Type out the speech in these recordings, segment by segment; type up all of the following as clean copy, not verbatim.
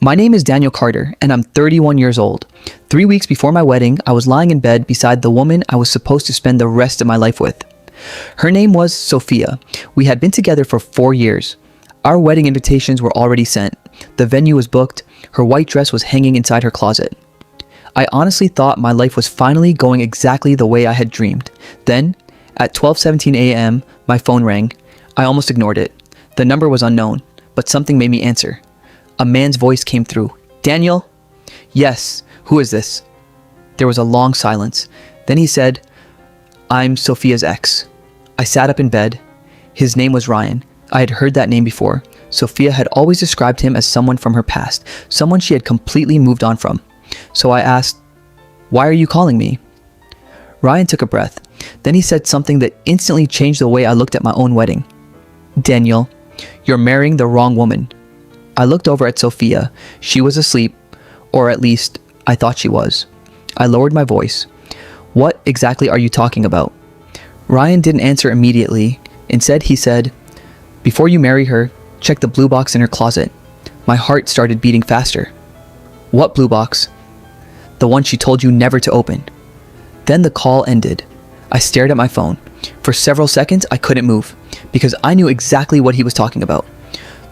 My name is Daniel Carter, and I'm 31 years old. 3 weeks before my wedding, I was lying in bed beside the woman I was supposed to spend the rest of my life with. Her name was Sophia. We had been together for 4 years. Our wedding invitations were already sent. The venue was booked. Her white dress was hanging inside her closet. I honestly thought my life was finally going exactly the way I had dreamed. Then, at 12:17 a.m., my phone rang. I almost ignored it. The number was unknown, but something made me answer. A man's voice came through. "Daniel?" "Yes. Who is this?" There was a long silence. Then he said, "I'm Sophia's ex." I sat up in bed. His name was Ryan. I had heard that name before. Sophia had always described him as someone from her past, someone she had completely moved on from. So I asked, "Why are you calling me?" Ryan took a breath. Then he said something that instantly changed the way I looked at my own wedding. "Daniel, you're marrying the wrong woman." I looked over at Sophia. She was asleep, or at least I thought she was. I lowered my voice. "What exactly are you talking about?" Ryan didn't answer immediately. Instead, he said, "Before you marry her, check the blue box in her closet." My heart started beating faster. "What blue box?" "The one she told you never to open." Then the call ended. I stared at my phone. For several seconds, I couldn't move, because I knew exactly what he was talking about.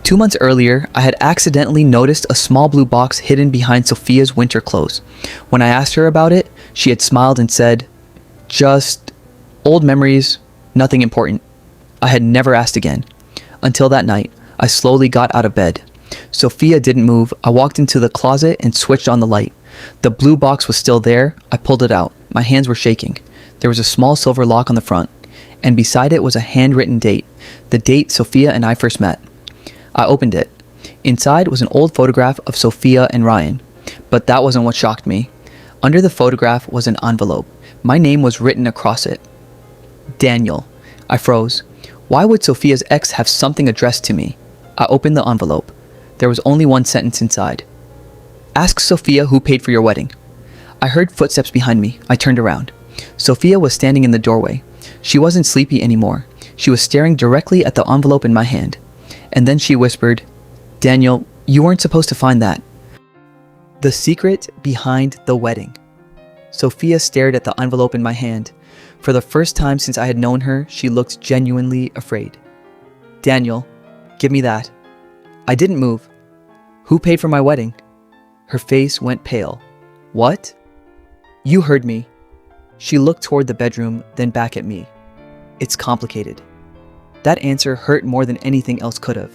2 months earlier, I had accidentally noticed a small blue box hidden behind Sophia's winter clothes. When I asked her about it, she had smiled and said, "Just old memories, nothing important." I had never asked again. Until that night, I slowly got out of bed. Sophia didn't move. I walked into the closet and switched on the light. The blue box was still there. I pulled it out. My hands were shaking. There was a small silver lock on the front, and beside it was a handwritten date, the date Sophia and I first met. I opened it. Inside was an old photograph of Sophia and Ryan. But that wasn't what shocked me. Under the photograph was an envelope. My name was written across it. Daniel. I froze. Why would Sophia's ex have something addressed to me? I opened the envelope. There was only one sentence inside. "Ask Sophia who paid for your wedding." I heard footsteps behind me. I turned around. Sophia was standing in the doorway. She wasn't sleepy anymore. She was staring directly at the envelope in my hand. And then she whispered, "Daniel, you weren't supposed to find that." The secret behind the wedding. Sophia stared at the envelope in my hand. For the first time since I had known her, she looked genuinely afraid. "Daniel, give me that." I didn't move. "Who paid for my wedding?" Her face went pale. "What?" "You heard me." She looked toward the bedroom, then back at me. "It's complicated." That answer hurt more than anything else could have.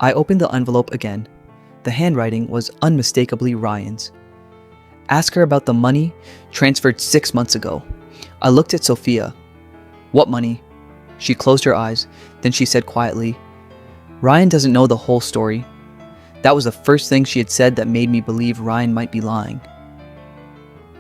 I opened the envelope again. The handwriting was unmistakably Ryan's. "Ask her about the money transferred 6 months ago." I looked at Sophia. "What money?" She closed her eyes. Then she said quietly, "Ryan doesn't know the whole story." That was the first thing she had said that made me believe Ryan might be lying.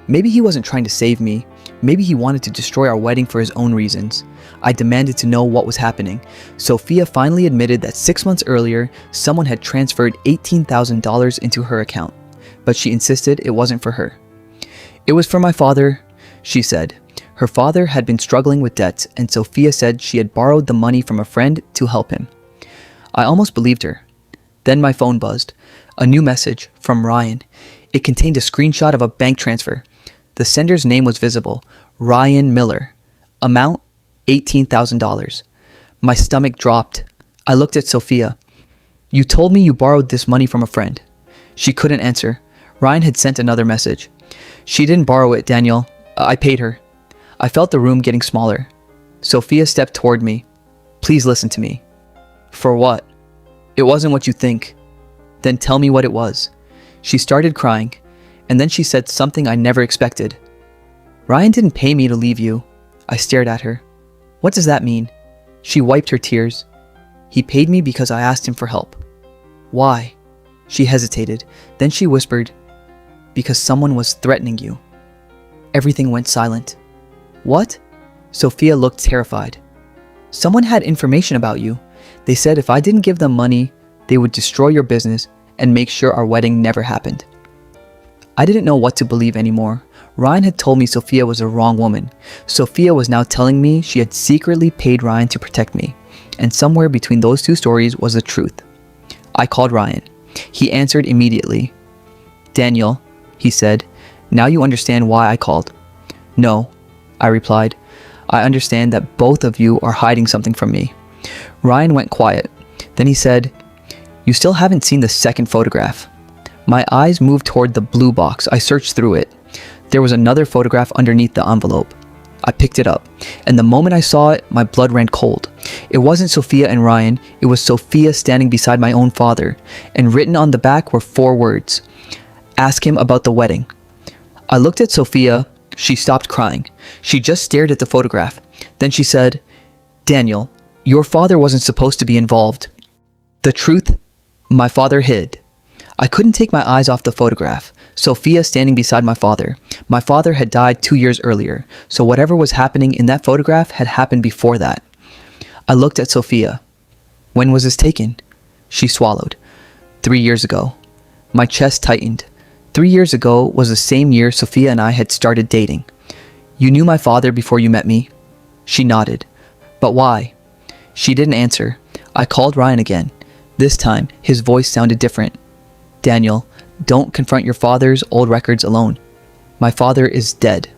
Maybe he wasn't trying to save me. Maybe he wanted to destroy our wedding for his own reasons. I demanded to know what was happening. Sophia finally admitted that 6 months earlier, someone had transferred $18,000 into her account, but she insisted it wasn't for her. "It was for my father," she said. Her father had been struggling with debts, and Sophia said she had borrowed the money from a friend to help him. I almost believed her. Then my phone buzzed. A new message from Ryan. It contained a screenshot of a bank transfer. The sender's name was visible, Ryan Miller. Amount, $18,000. My stomach dropped. I looked at Sophia. "You told me you borrowed this money from a friend." She couldn't answer. Ryan had sent another message. "She didn't borrow it, Daniel. I paid her." I felt the room getting smaller. Sophia stepped toward me. "Please listen to me." "For what?" "It wasn't what you think." "Then tell me what it was." She started crying, and then she said something I never expected. "Ryan didn't pay me to leave you." I stared at her. "What does that mean?" She wiped her tears. "He paid me because I asked him for help." "Why?" She hesitated. Then she whispered, "Because someone was threatening you." Everything went silent. "What?" Sophia looked terrified. "Someone had information about you. They said if I didn't give them money, they would destroy your business and make sure our wedding never happened." I didn't know what to believe anymore. Ryan had told me Sophia was a wrong woman. Sophia was now telling me she had secretly paid Ryan to protect me. And somewhere between those two stories was the truth. I called Ryan. He answered immediately. "Daniel," he said, "now you understand why I called." "No," I replied. "I understand that both of you are hiding something from me." Ryan went quiet. Then he said, "You still haven't seen the second photograph." My eyes moved toward the blue box. I searched through it. There was another photograph underneath the envelope. I picked it up, and the moment I saw it, my blood ran cold. It wasn't Sophia and Ryan, it was Sophia standing beside my own father, and written on the back were 4 words: "Ask him about the wedding." I looked at Sophia. She stopped crying. She just stared at the photograph. Then she said, "Daniel, your father wasn't supposed to be involved." The truth, my father hid. I couldn't take my eyes off the photograph. Sophia standing beside my father. My father had died 2 years earlier, so whatever was happening in that photograph had happened before that. I looked at Sophia. "When was this taken?" She swallowed. 3 years ago." My chest tightened. 3 years ago was the same year Sophia and I had started dating. "You knew my father before you met me?" She nodded. "But why?" She didn't answer. I called Ryan again. This time, his voice sounded different. "Daniel, don't confront your father's old records alone. My father is dead."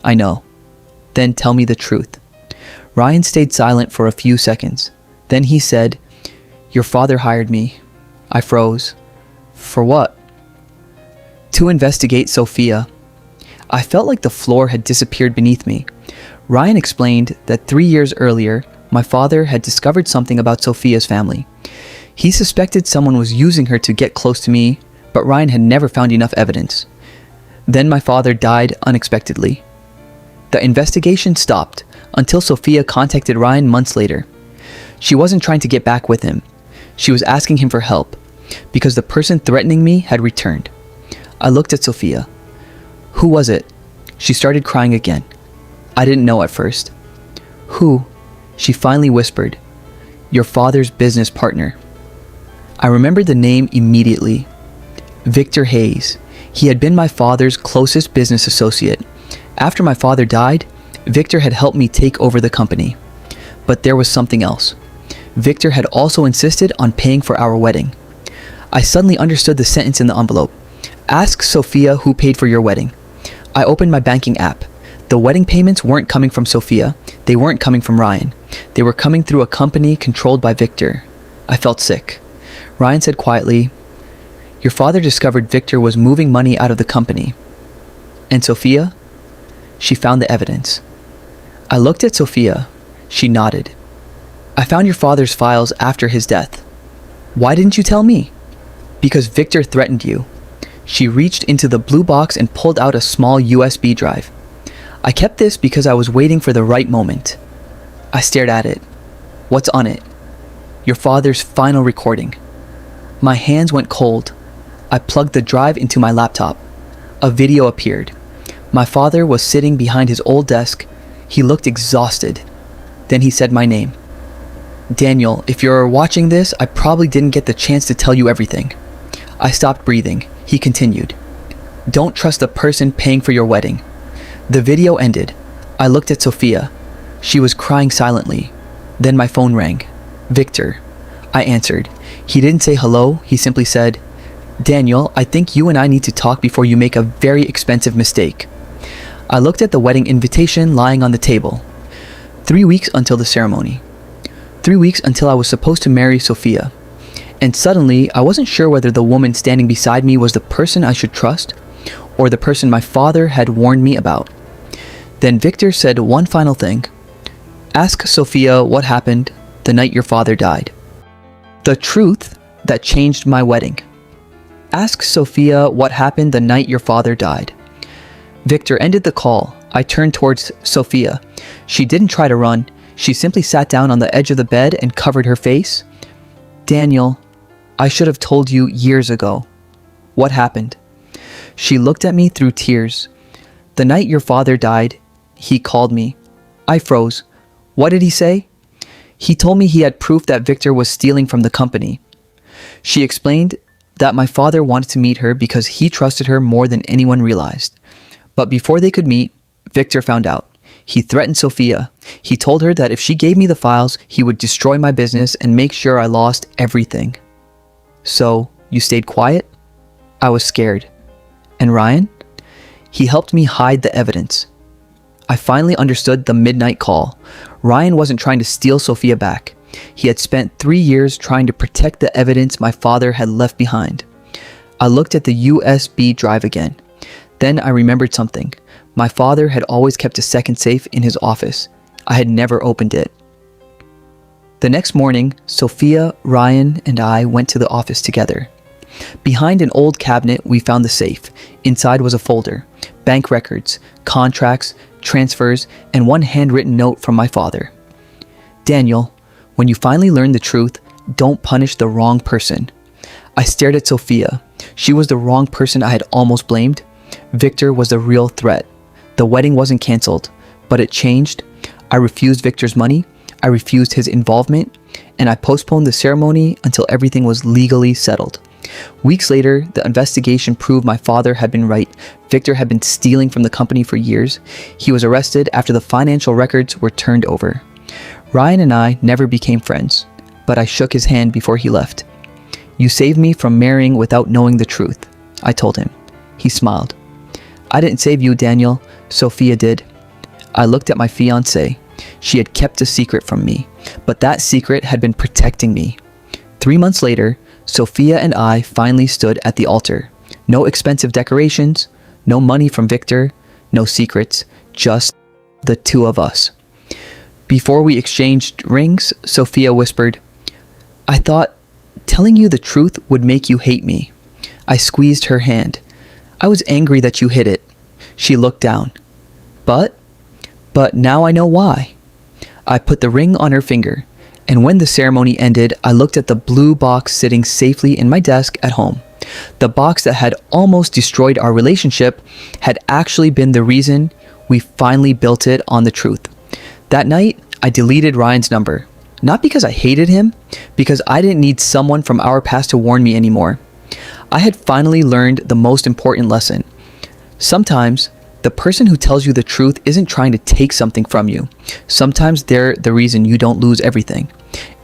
"I know." "Then tell me the truth." Ryan stayed silent for a few seconds. Then he said, "Your father hired me." I froze. "For what?" "To investigate Sophia." I felt like the floor had disappeared beneath me. Ryan explained that 3 years earlier, my father had discovered something about Sophia's family. He suspected someone was using her to get close to me, but Ryan had never found enough evidence. Then my father died unexpectedly. The investigation stopped until Sophia contacted Ryan months later. She wasn't trying to get back with him. She was asking him for help, because the person threatening me had returned. I looked at Sophia. "Who was it?" She started crying again. I didn't know at first. "Who?" She finally whispered. "Your father's business partner." I remembered the name immediately. Victor Hayes. He had been my father's closest business associate. After my father died, Victor had helped me take over the company. But there was something else. Victor had also insisted on paying for our wedding. I suddenly understood the sentence in the envelope. "Ask Sophia who paid for your wedding." I opened my banking app. The wedding payments weren't coming from Sophia. They weren't coming from Ryan. They were coming through a company controlled by Victor. I felt sick. Ryan said quietly, "Your father discovered Victor was moving money out of the company." "And Sophia?" "She found the evidence." I looked at Sophia. She nodded. "I found your father's files after his death." "Why didn't you tell me?" "Because Victor threatened you." She reached into the blue box and pulled out a small USB drive. "I kept this because I was waiting for the right moment." I stared at it. "What's on it?" "Your father's final recording." My hands went cold. I plugged the drive into my laptop. A video appeared. My father was sitting behind his old desk. He looked exhausted. Then he said my name. "Daniel, if you're watching this, I probably didn't get the chance to tell you everything." I stopped breathing. He continued, "Don't trust the person paying for your wedding." The video ended. I looked at Sophia. She was crying silently. Then my phone rang. Victor. I answered. He didn't say hello. He simply said, "Daniel, I think you and I need to talk before you make a very expensive mistake." I looked at the wedding invitation lying on the table. 3 weeks until the ceremony. 3 weeks until I was supposed to marry Sophia. And suddenly, I wasn't sure whether the woman standing beside me was the person I should trust, or the person my father had warned me about. Then Victor said one final thing. "Ask Sophia what happened the night your father died." The truth that changed my wedding. Ask Sophia what happened the night your father died. Victor ended the call. I turned towards Sophia. She didn't try to run. She simply sat down on the edge of the bed and covered her face. "Daniel, I should have told you years ago." "What happened?" She looked at me through tears. "The night your father died, he called me." I froze. "What did he say?" "He told me he had proof that Victor was stealing from the company." She explained that my father wanted to meet her because he trusted her more than anyone realized. But before they could meet, Victor found out. He threatened Sophia. He told her that if she gave me the files, he would destroy my business and make sure I lost everything. "So, You stayed quiet? I was scared. And Ryan? He helped me hide the evidence. I finally understood the midnight call. Ryan wasn't trying to steal Sophia back. He had spent 3 years trying to protect the evidence my father had left behind. I looked at the USB drive again. Then I remembered something. My father had always kept a second safe in his office. I had never opened it. The next morning, Sophia, Ryan, and I went to the office together. Behind an old cabinet, we found the safe. Inside was a folder, bank records, contracts, transfers, and one handwritten note from my father. Daniel, when you finally learn the truth, don't punish the wrong person. I stared at Sophia. She was the wrong person I had almost blamed. Victor was the real threat. The wedding wasn't canceled, but it changed. I refused Victor's money. I refused his involvement, and I postponed the ceremony until everything was legally settled. Weeks later, the investigation proved my father had been right. Victor had been stealing from the company for years. He was arrested after the financial records were turned over. Ryan and I never became friends, but I shook his hand before he left. You saved me from marrying without knowing the truth, I told him. He smiled. I didn't save you, Daniel. Sophia did. I looked at my fiancée. She had kept a secret from me, but that secret had been protecting me. 3 months later, Sophia and I finally stood at the altar. No expensive decorations, no money from Victor, no secrets, just the two of us. Before we exchanged rings, Sophia whispered, I thought telling you the truth would make you hate me. I squeezed her hand. I was angry that you hid it. She looked down. But now I know why. I put the ring on her finger, and when the ceremony ended, I looked at the blue box sitting safely in my desk at home. The box that had almost destroyed our relationship had actually been the reason we finally built it on the truth. That night, I deleted Ryan's number. Not because I hated him, because I didn't need someone from our past to warn me anymore. I had finally learned the most important lesson. Sometimes, the person who tells you the truth isn't trying to take something from you. Sometimes they're the reason you don't lose everything.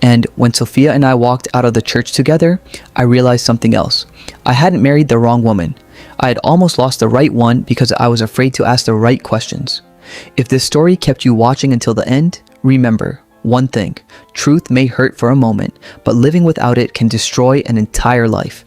And when Sophia and I walked out of the church together, I realized something else. I hadn't married the wrong woman. I had almost lost the right one because I was afraid to ask the right questions. If this story kept you watching until the end, remember one thing. Truth may hurt for a moment, but living without it can destroy an entire life.